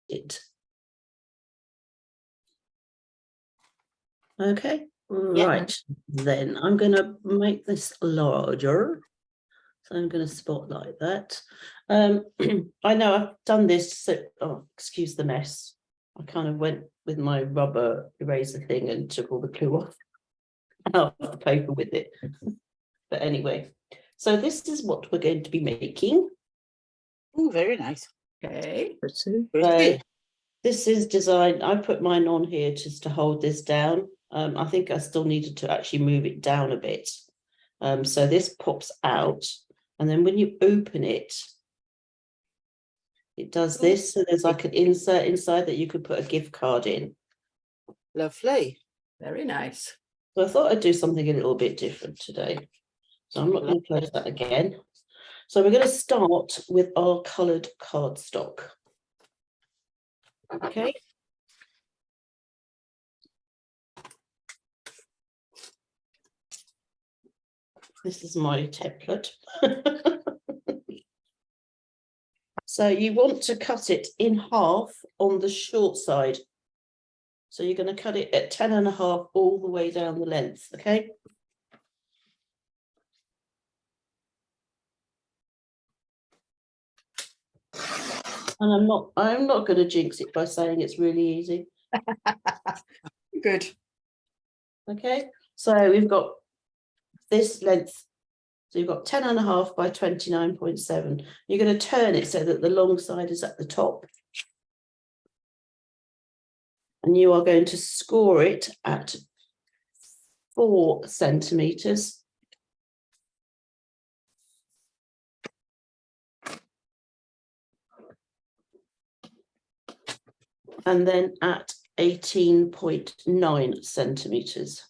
it. Okay, Yeah. right, then I'm going to make this larger. So I'm going to spotlight that. I know I've done this, so, oh, excuse the mess. I kind of went with my rubber eraser thing and took all the glue off the paper with it. But anyway, so this is what we're going to be making. Oh, very nice. Okay. Pretty. So this is designed, I put mine on here just to hold this down. I think I still needed to actually move it down a bit. So this pops out, and then when you open it, it does this. So there's like an insert inside that you could put a gift card in. Lovely. Very nice. So I thought I'd do something a little bit different today. So I'm not going to close that again. So we're going to start with our coloured cardstock. Okay. This is my template. So you want to cut it in half on the short side. So you're going to cut it at 10.5 all the way down the length, okay? And I'm not going to jinx it by saying it's really easy. Good. Okay, so we've got this length. So you've got 10.5 by 29.7. You're going to turn it so that the long side is at the top. And you are going to score it at 4 centimetres. And then at 18.9 centimetres.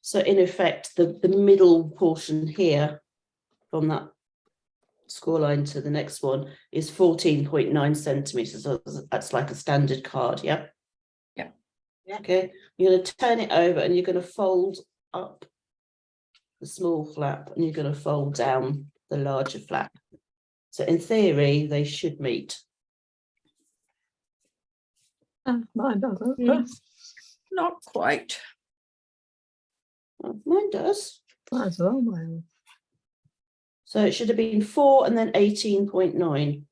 So in effect, the middle portion here from that score line to the next one is 14.9 centimetres. So that's like a standard card, yeah? Yeah. Okay, you're going to turn it over and you're going to fold up the small flap and you're going to fold down the larger flap. So in theory, they should meet. Mine doesn't. Not quite. Oh, mine does. Mine's well, mine. So it should have been 4 and then 18.9.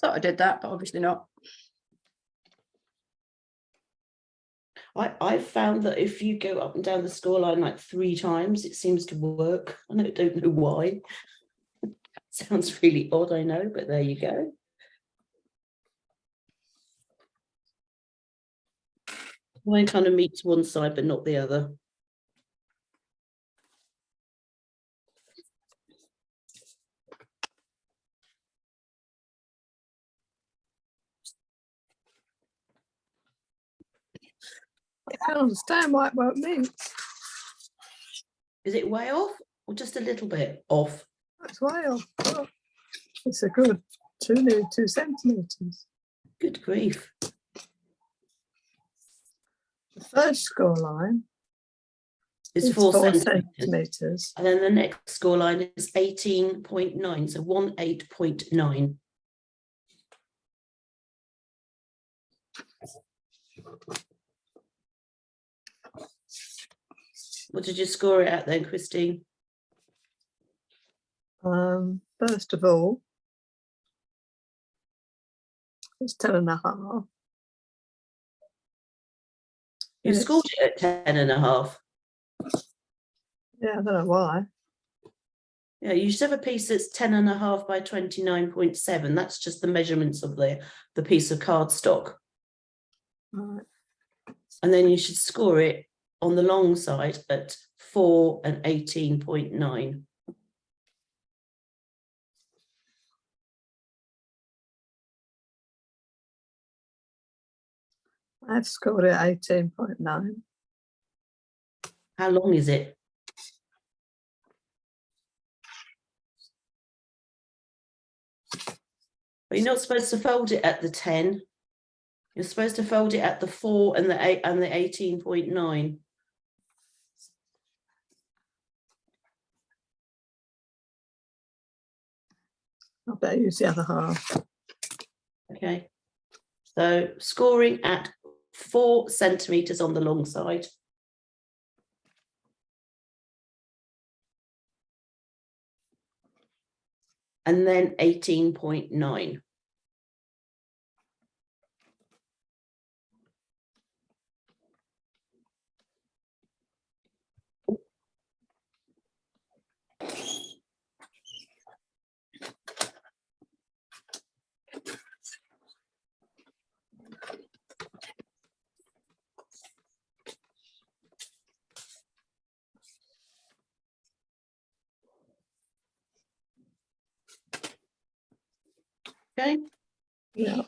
Thought I did that, but obviously not. I've found that if you go up and down the score line like 3 times, it seems to work. I don't know why. Sounds really odd, I know, but there you go. Mine kind of meets one side, but not the other. I can't understand why it won't meet. Is it way off or just a little bit off? That's way off. Oh, it's a good nearly 2 centimetres. Good grief. The first score line It's is 4 4 centimetres. centimetres. And then the next score line is 18.9, so 18.9. What did you score it at then, Christine? First of all, it's 10.5. You scored it at 10.5. Yeah, I don't know why. Yeah, you should have a piece that's 10.5 by 29.7. That's just the measurements of the piece of cardstock. Right. And then you should score it on the long side at 4 and 18.9. I've scored it 18.9. How long is it? But you're not supposed to fold it at the 10. You're supposed to fold it at the 4 and the 8 and the 18.9. I better use the other half. Okay. So scoring at 4 centimeters on the long side. And then 18.9. Okay. Yeah.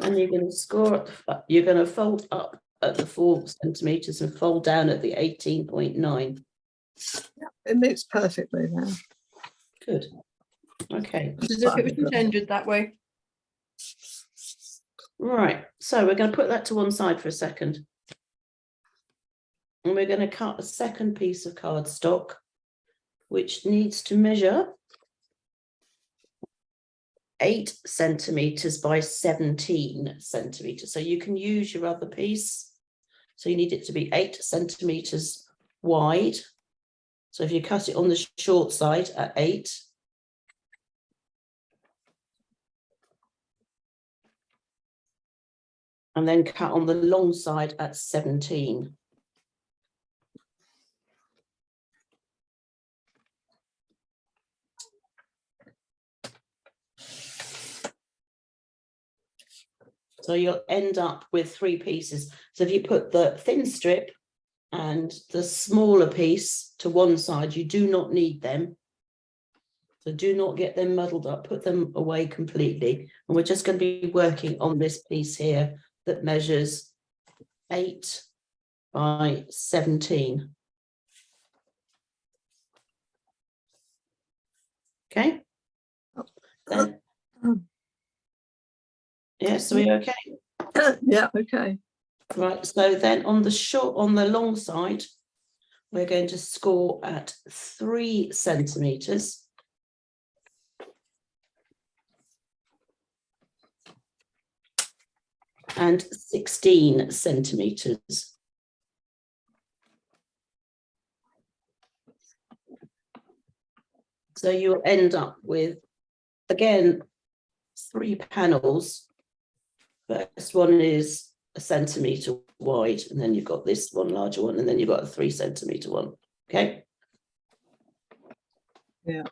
And you're going to score at you're going to fold up at the 4 centimeters and fold down at the 18.9. Yeah, it moves perfectly now. Good. Okay. As if it was intended that way. Right. So we're going to put that to one side for a second. And we're going to cut a second piece of cardstock, which needs to measure 8 centimeters by 17 centimeters. So you can use your other piece. So you need it to be 8 centimeters wide. So if you cut it on the short side at 8, and then cut on the long side at 17. So you'll end up with 3 pieces. So if you put the thin strip and the smaller piece to one side, you do not need them. So do not get them muddled up, put them away completely. And we're just going to be working on this piece here that measures 8 by 17. Okay. Then, yes, are we okay? Yeah, okay. Right, so then on the long side, we're going to score at 3 centimeters. And 16 centimeters. So you'll end up with, again, 3 panels. First one is a centimeter wide, and then you've got this one larger one, and then you've got a 3 centimeter one. Okay. Yeah.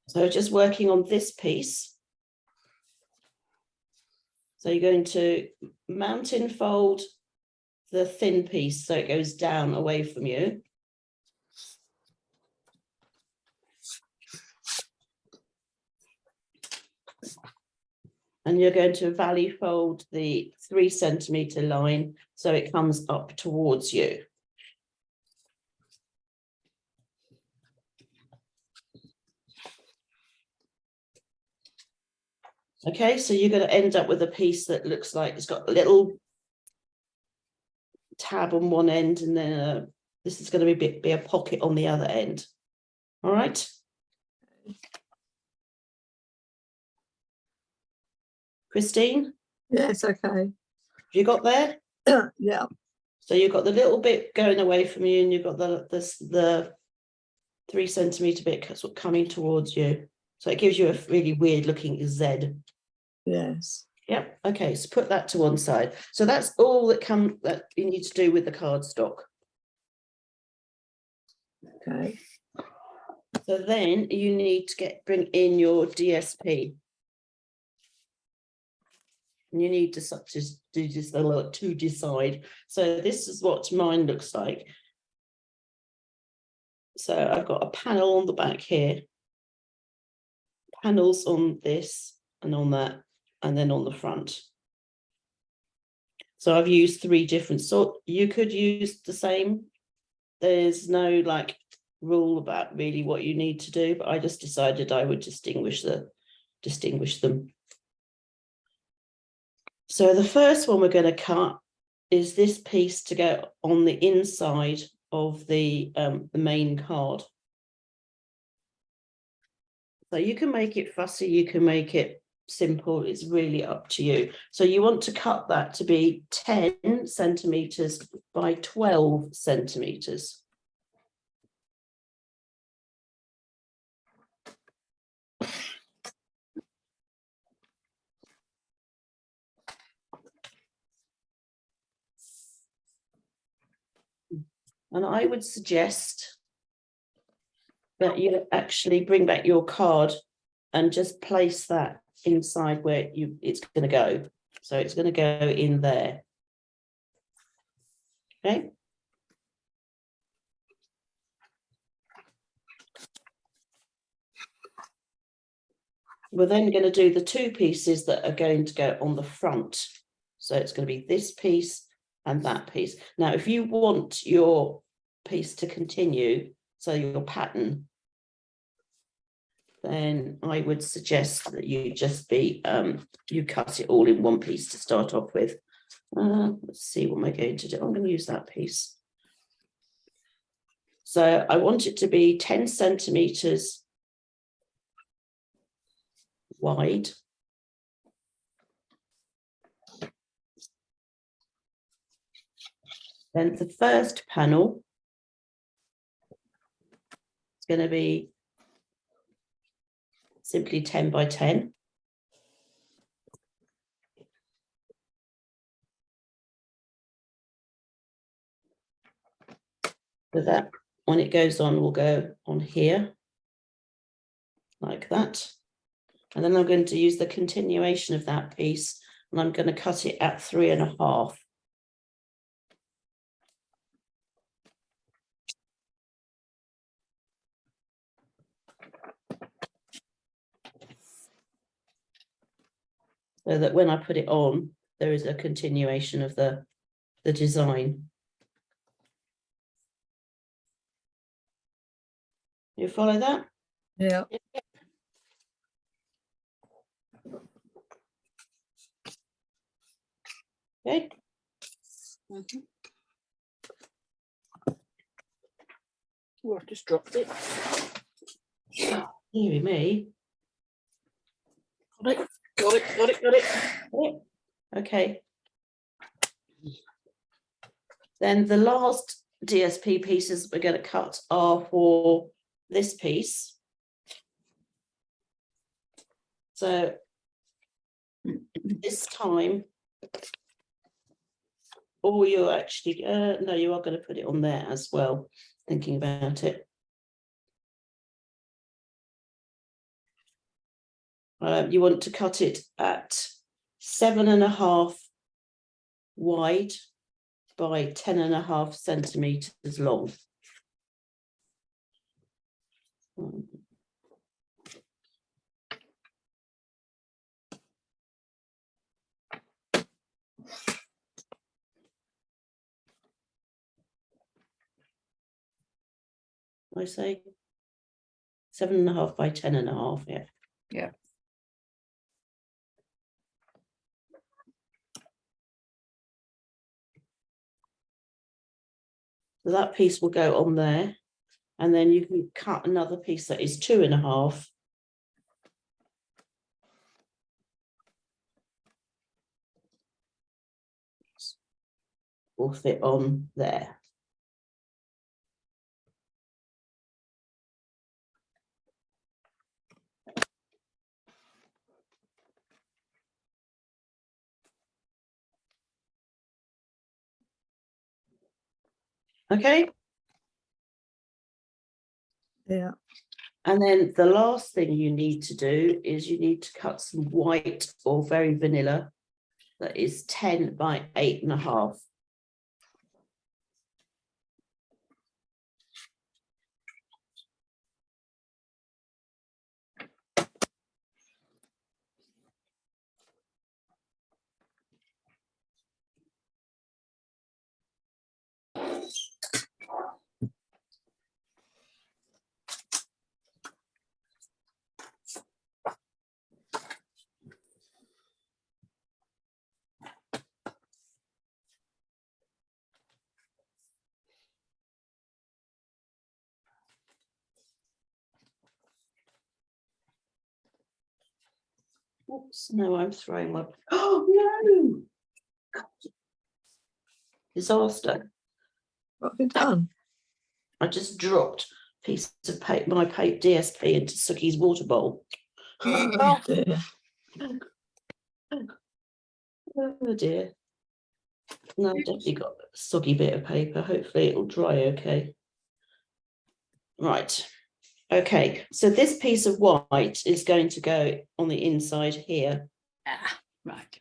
So just working on this piece. So you're going to mountain fold the thin piece so it goes down away from you. And you're going to valley fold the 3 centimeter line so it comes up towards you. Okay, so you're going to end up with a piece that looks like it's got a little tab on one end, and then this is going to be a pocket on the other end. All right. Christine? Yes, okay. You got there? Yeah. So you've got the little bit going away from you, and you've got the 3 centimeter bit sort of coming towards you. So it gives you a really weird looking Z. Yes. Yep. Okay, so put that to one side. So that's all that you need to do with the cardstock. Okay. So then you need to bring in your DSP. And you need to do this a lot to decide. So this is what mine looks like. So I've got a panel on the back here, panels on this and on that, and then on the front. So I've used 3 different sorts. You could use the same. There's no like rule about really what you need to do, but I just decided I would distinguish them. So the first one we're going to cut is this piece to go on the inside of the main card. So you can make it fussy, you can make it simple, it's really up to you. So you want to cut that to be 10 centimeters by 12 centimeters. And I would suggest that you actually bring back your card and just place that inside where it's going to go. So it's going to go in there. Okay. We're then going to do the two pieces that are going to go on the front. So it's going to be this piece and that piece. Now, if you want your piece to continue, so your pattern, then I would suggest that you just you cut it all in one piece to start off with. Let's see what am I going to do. I'm going to use that piece. So I want it to be 10 centimeters wide. Then the first panel is going to be simply 10 by 10. So that when it goes on, will go on here like that. And then I'm going to use the continuation of that piece and I'm going to cut it at 3.5. So that when I put it on, there is a continuation of the design. You follow that? Yeah. Okay. Oh, I've just dropped it. Deary me. Got it. Okay. Then the last DSP pieces we're going to cut are for this piece. So this time, or you actually, no, you are going to put it on there as well, thinking about it. You want to cut it at 7.5 wide by 10.5 centimeters long. I say 7.5 by 10.5, yeah. Yeah. So that piece will go on there, and then you can cut another piece that is 2.5. Will fit on there. Okay. Yeah. And then the last thing you need to do is you need to cut some white or very vanilla that is 10 by 8.5. Oops, no, I'm throwing my. Oh no! God. Disaster. What have you done? I just dropped a piece of paper, my DSP into Suki's water bowl. Oh dear. Oh dear. No, I've definitely got a soggy bit of paper. Hopefully it'll dry okay. Right. Okay, so this piece of white is going to go on the inside here. Ah, right.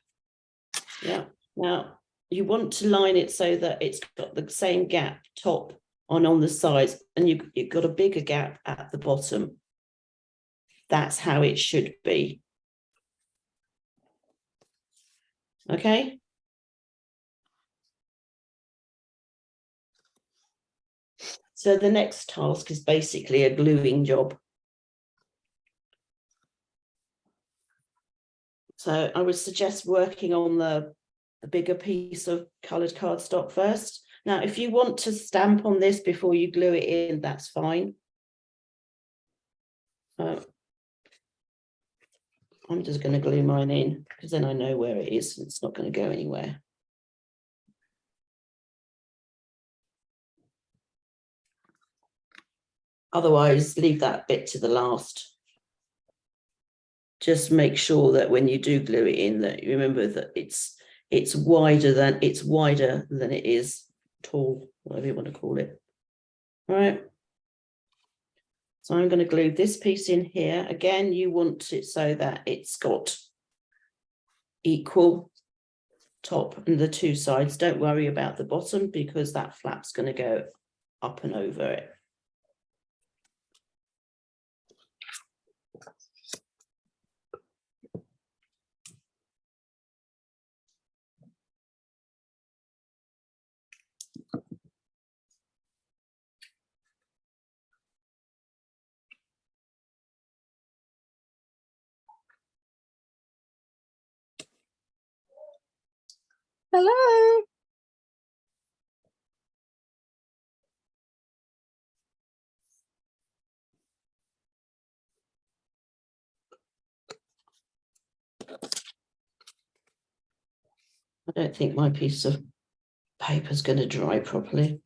Yeah. Now you want to line it so that it's got the same gap top on the sides, and you've got a bigger gap at the bottom. That's how it should be. Okay. So the next task is basically a gluing job. So I would suggest working on the bigger piece of coloured cardstock first. Now, if you want to stamp on this before you glue it in, that's fine. I'm just going to glue mine in because then I know where it is. It's not going to go anywhere. Otherwise, leave that bit to the last. Just make sure that when you do glue it in, that you remember that it's wider than it is tall, whatever you want to call it. All right. So I'm going to glue this piece in here. Again, you want it so that it's got equal top and the two sides. Don't worry about the bottom because that flap's going to go up and over it. Hello. I don't think my piece of paper is going to dry properly,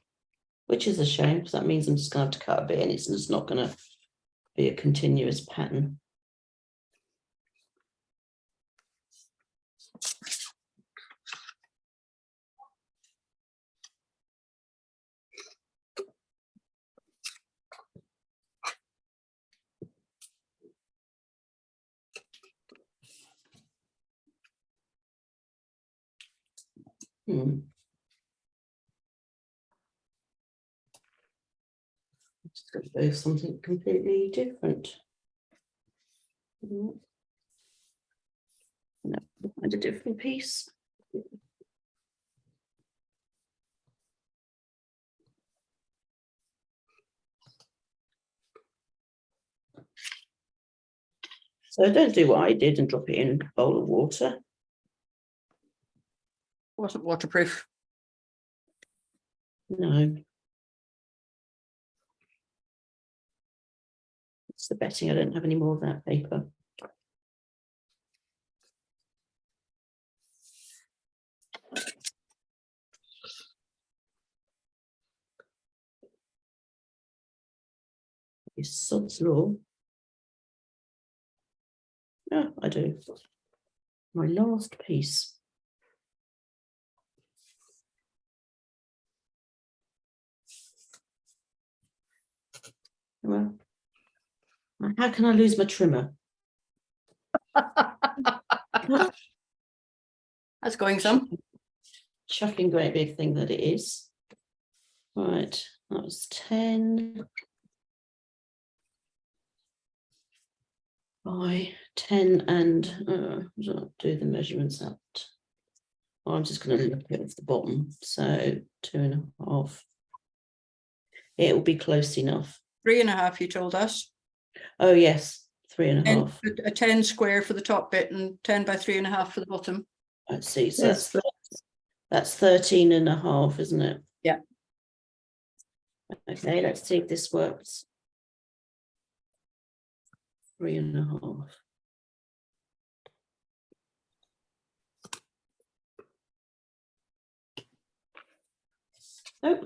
which is a shame because that means I'm just going to have to cut a bit and it's just not going to be a continuous pattern. Just going to go something completely different. No, find a different piece. So don't do what I did and drop it in a bowl of water. Wasn't waterproof. No. It's the betting I don't have any more of that paper. It's sod's law. Yeah, I do. My last piece. Well, how can I lose my trimmer? That's going some. Chuffing great big thing that it is. Right, that was 10 by 10 and do the measurements out. Oh, I'm just going to look at the bottom. So 2.5. It will be close enough. 3.5, you told us. Oh yes, 3.5. And a 10 square for the top bit and 10 by 3.5 for the bottom. Let's see. So Yes, that's 13.5, isn't it? Yeah. Okay, let's see if this works. 3.5. Oh.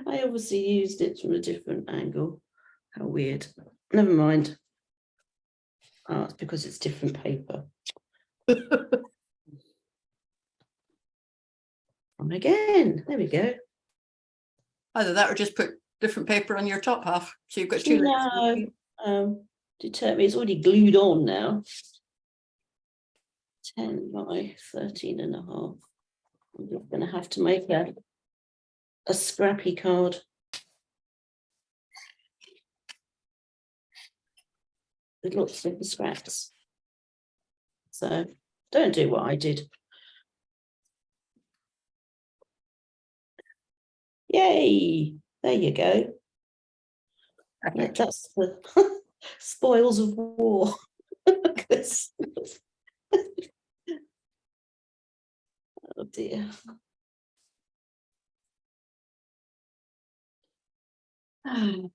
I obviously used it from a different angle. How weird. Never mind. Oh, it's because it's different paper. On again. There we go. Either that or just put different paper on your top half. So you've got two layers. No, determine it's already glued on now. 10 by 13 and a half. I'm just going to have to make a scrappy card. With lots of the scraps. So don't do what I did. Yay! There you go. Yeah, that's the spoils of war. Look at this. Oh dear. I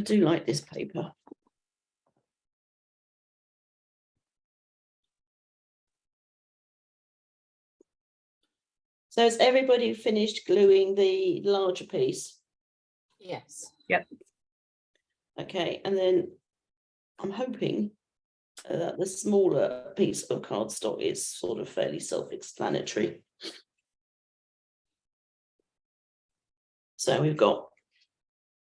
do like this paper. So has everybody finished gluing the larger piece? Yes. Yep. Okay, and then I'm hoping that the smaller piece of cardstock is sort of fairly self-explanatory. So we've got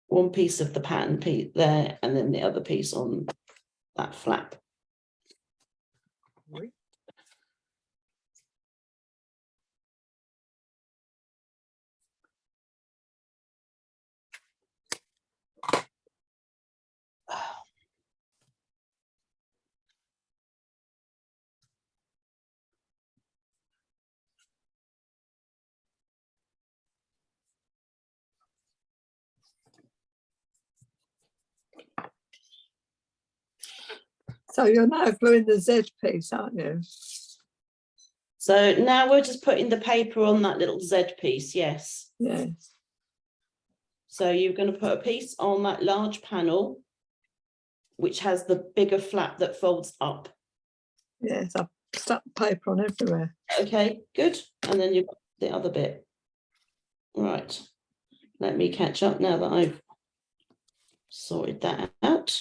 one piece of the pattern piece there, and then the other piece on that flap. So you're now gluing the Z piece, aren't you? So now we're just putting the paper on that little Z piece, yes. Yes. So you're going to put a piece on that large panel, which has the bigger flap that folds up. Yes, I've stuck paper on everywhere. Okay, good. And then you've got the other bit. Right. Let me catch up now that I've sorted that out.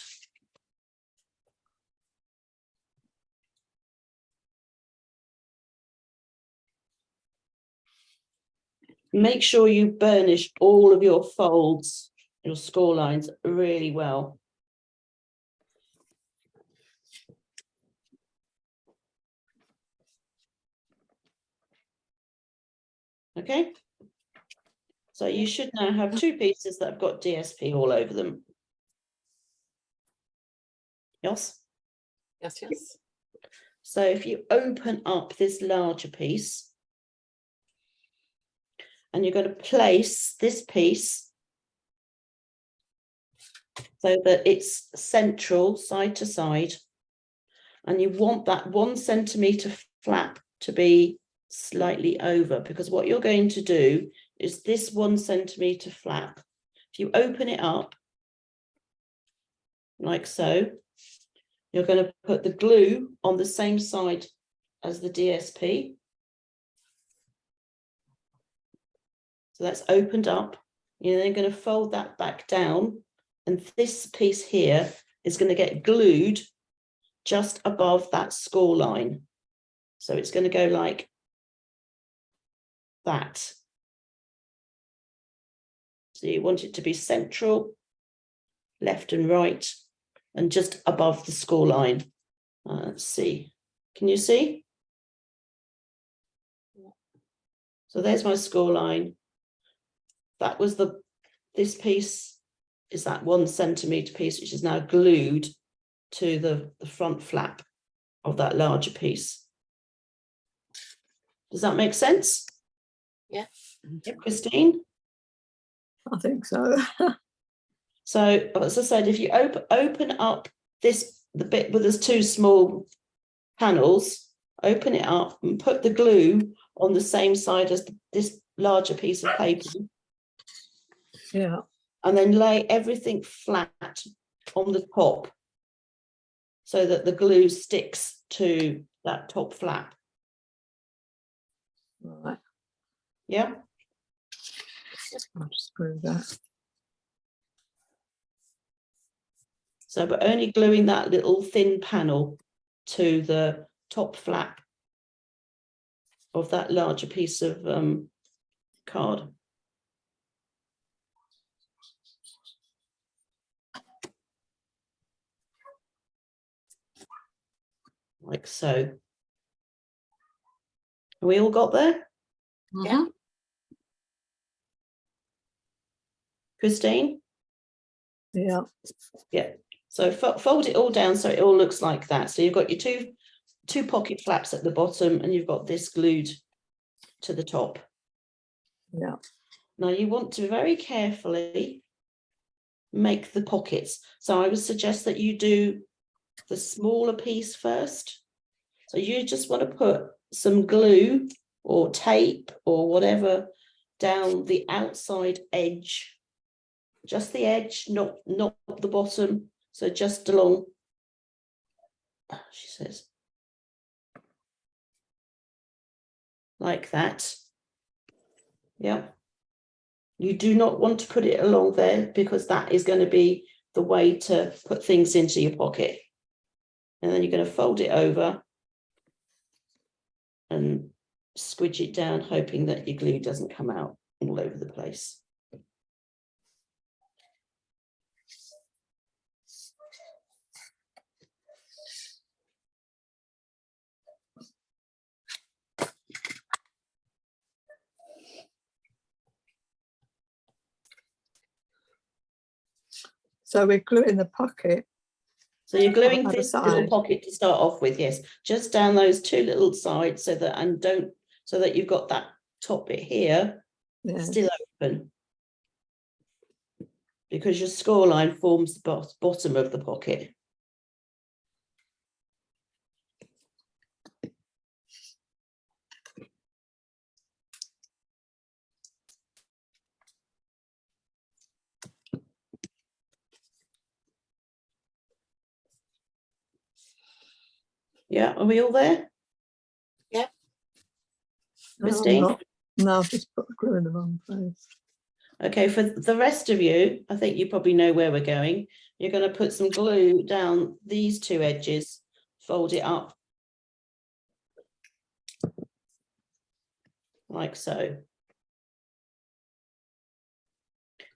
Make sure you burnish all of your folds, your score lines really well. Okay. So you should now have two pieces that have got DSP all over them. Yes. Yes, yes. So if you open up this larger piece, and you're going to place this piece so that it's central, side to side, and you want that 1 centimetre flap to be slightly over, because what you're going to do is this 1 centimetre flap, if you open it up like so, you're going to put the glue on the same side as the DSP. So that's opened up. You're then going to fold that back down, and this piece here is going to get glued just above that score line. So it's going to go like that. So you want it to be central, left and right, and just above the score line. Let's see. Can you see? So there's my score line. That was this piece is that 1 centimetre piece, which is now glued to the front flap of that larger piece. Does that make sense? Yeah. Christine? I think so. So as I said, if you open up the bit where there's two small panels, open it up and put the glue on the same side as this larger piece of paper. Yeah. And then lay everything flat on the top so that the glue sticks to that top flap. Right, Yeah. I'll just glue that. So, but only gluing that little thin panel to the top flap of that larger piece of card. Like so. Have we all got there? Yeah. Christine? Yeah, Yeah. So fold it all down so it all looks like that. So you've got your two pocket flaps at the bottom and you've got this glued to the top. yeah. Now you want to very carefully make the pockets. So I would suggest that you do the smaller piece first. So you just want to put some glue or tape or whatever down the outside edge, just the edge, not the bottom. So just along, she says, like that. Yeah. You do not want to put it along there because that is going to be the way to put things into your pocket. And then you're going to fold it over and squidge it down, hoping that your glue doesn't come out all over the place. So we're gluing the pocket. So you're gluing Other this little side. pocket to start off with, yes, just down those two little sides so that you've got that top bit here Yeah, still open, because your score line forms the bottom of the pocket. Yeah, are we all there? Yep. Christine? No, I've just put the glue in the wrong place. Okay, for the rest of you, I think you probably know where we're going. You're going to put some glue down these two edges, fold it up like so.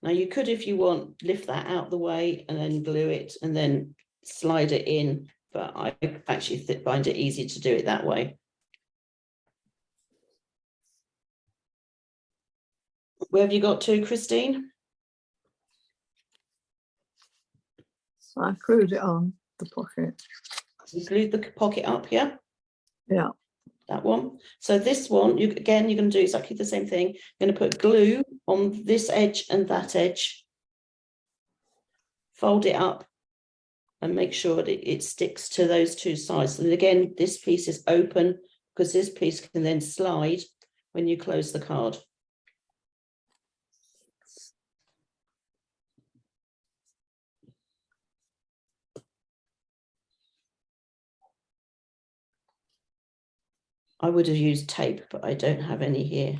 Now you could, if you want, lift that out the way and then glue it and then slide it in, but I actually find it easier to do it that way. Where have you got to, Christine? So I glued it on the pocket. You glued the pocket up, yeah? Yeah, That one. So this one, you're going to do exactly the same thing. You're going to put glue on this edge and that edge. Fold it up and make sure that it sticks to those two sides. And again, this piece is open because this piece can then slide when you close the card. I would have used tape, but I don't have any here.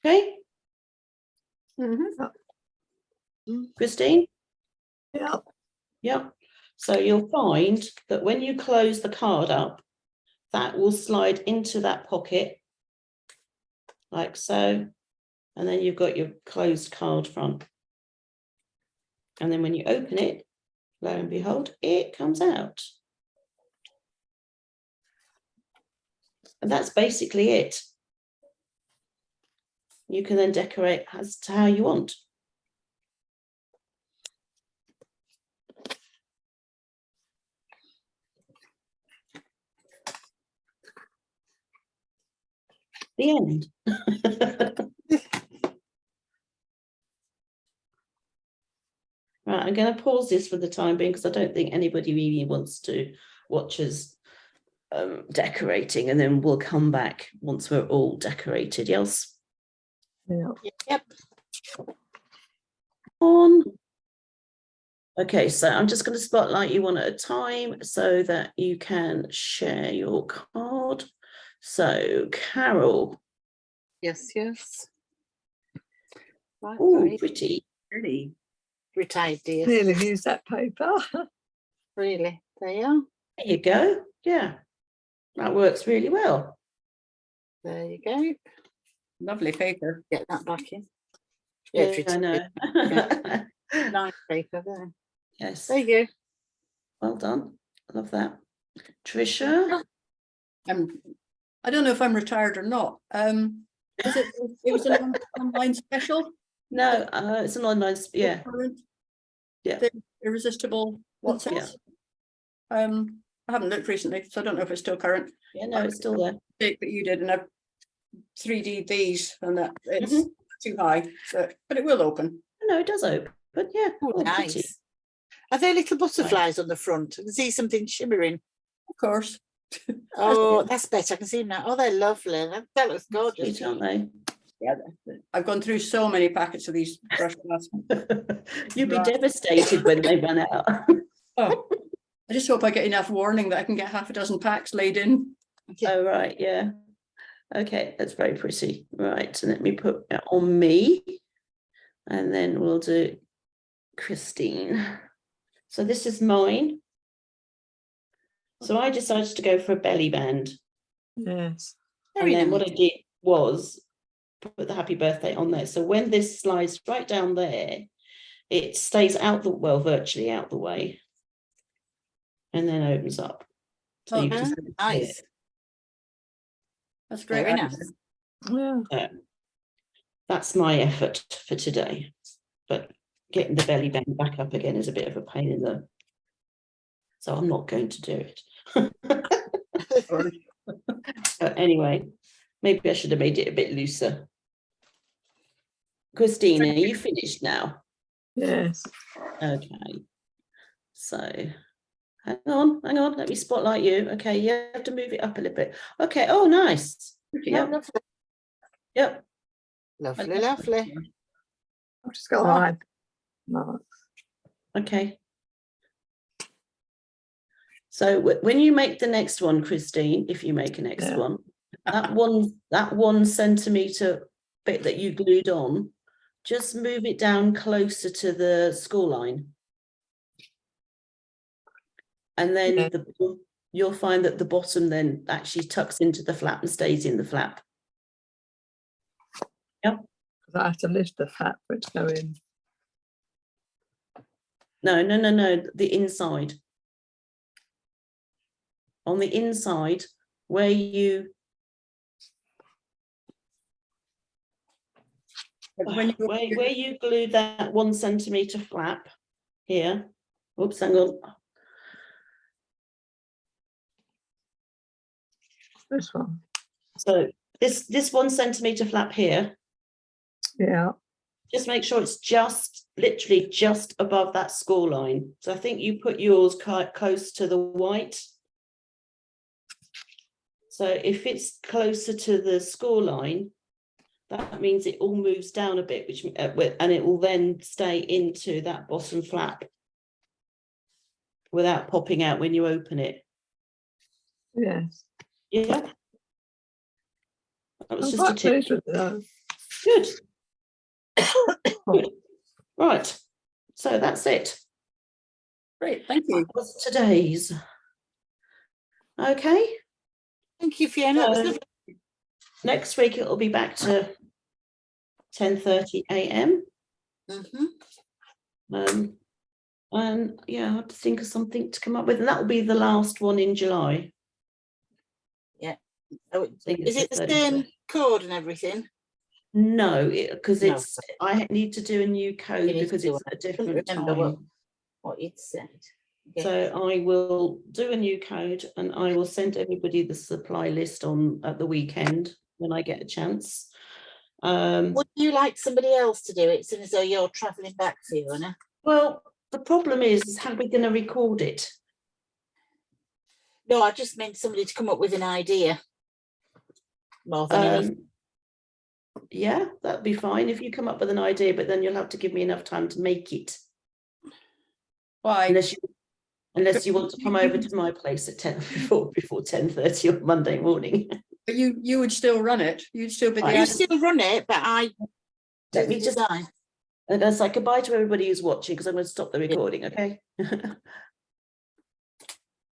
Okay, Christine? yeah, Yeah. So you'll find that when you close the card up, that will slide into that pocket like so. And then you've got your closed card front. And then when you open it, lo and behold, it comes out. And that's basically it. You can then decorate as to how you want. The end. Right, I'm going to pause this for the time being because I don't think anybody really wants to watch us decorating, and then we'll come back once we're all decorated. Yes. Yeah. Yep. On. Okay, so I'm just going to spotlight you one at a time so that you can share your card. So, Carol. Yes, yes. Right, Oh, very pretty. Pretty. retired, dear. Nearly used that paper. Really, there you are. There you go. Yeah, that works really well. There you go. Lovely paper. Get that back in. Yeah, it's I know. nice paper there. Yes, There you go. well done. Love that. Trisha. I don't know if I'm retired or not. Is it? It was an online special. No, it's an online. Yeah, Current. Yeah. The irresistible. What's it? Yeah. I haven't looked recently, so I don't know if it's still current. yeah. No, it's still there. Mistake that you did, and I've 3D'd these, and that it's too high, but it will open. No, it does open. But yeah, Oh, pretty. nice. Are there little butterflies on the front? I can see something shimmering. Of course. Oh, that's better. I can see them now. Oh, they're lovely. That looks gorgeous. Sweet, aren't they? Yeah, I've gone through so many packets of these brush glass. You'd be Right. devastated when they run out. Oh, I just hope I get enough warning that I can get half a dozen packs laid in. Oh, right, yeah. Okay, that's very pretty. Right, so let me put that on me. And then we'll do Christine. So this is mine. So I decided to go for a belly band. Yes. And then what I did was put the happy birthday on there. So when this slides right down there, it stays out the, well, virtually out the way. And then opens up. So you can see it. Nice. That's great. Very nice. Yeah. That's my effort for today. But getting the belly band back up again is a bit of a pain in the... So I'm not going to do it. But anyway, maybe I should have made it a bit looser. Christina, are you finished now? Yes. Okay. So hang on, let me spotlight you. Okay, you have to move it up a little bit. Okay, oh nice. Yeah, Yep. Yep. lovely, lovely. I've just got my mark. Okay. So when you make the next one, Christine, if you make a next one, that 1 centimetre bit that you glued on, just move it down closer to the score line. And then you'll find that the bottom then actually tucks into the flap and stays in the flap. Yep. Because I have to lift the flap for it to go in. No, the inside. On the inside, where you where you glue that 1 centimetre flap here. Oops, hang on. This one. So this 1 centimetre flap here, Yeah. just make sure it's just literally just above that score line. So I think you put yours quite close to the white. So if it's closer to the score line, that means it all moves down a bit, which and it will then stay into that bottom flap without popping out when you open it. Yes. Yeah. That was I'm just a quite tip. pleased with that. Good. Good. Right. So that's it. Great, thank you. That was today's. Okay. Thank you, Fiona. That was lovely. Next week it'll be back to 10:30 a.m. And yeah, I have to think of something to come up with, and that will be the last one in July. Yeah. Oh, think is it it's the 31st. same code and everything? No, because No. I need to do a new code need to because do it's a couldn't different remember time. what you'd said. Okay. So I will do a new code and I will send everybody the supply list on at the weekend when I get a chance. Would you like somebody else to do it, since though you're travelling back, Fiona? Well, the problem is how are we going to record it? No, I just meant somebody to come up with an idea. More than anything. Yeah, that'd be fine if you come up with an idea, but then you'll have to give me enough time to make it. Why? Unless you want to come over to my place at 10 before 10:30 on Monday morning. But you would still run it. You'd still be the Right. You admin. still run it, but I do Let me the just, design. and that's like goodbye to everybody who's watching because I'm going to stop the recording, okay?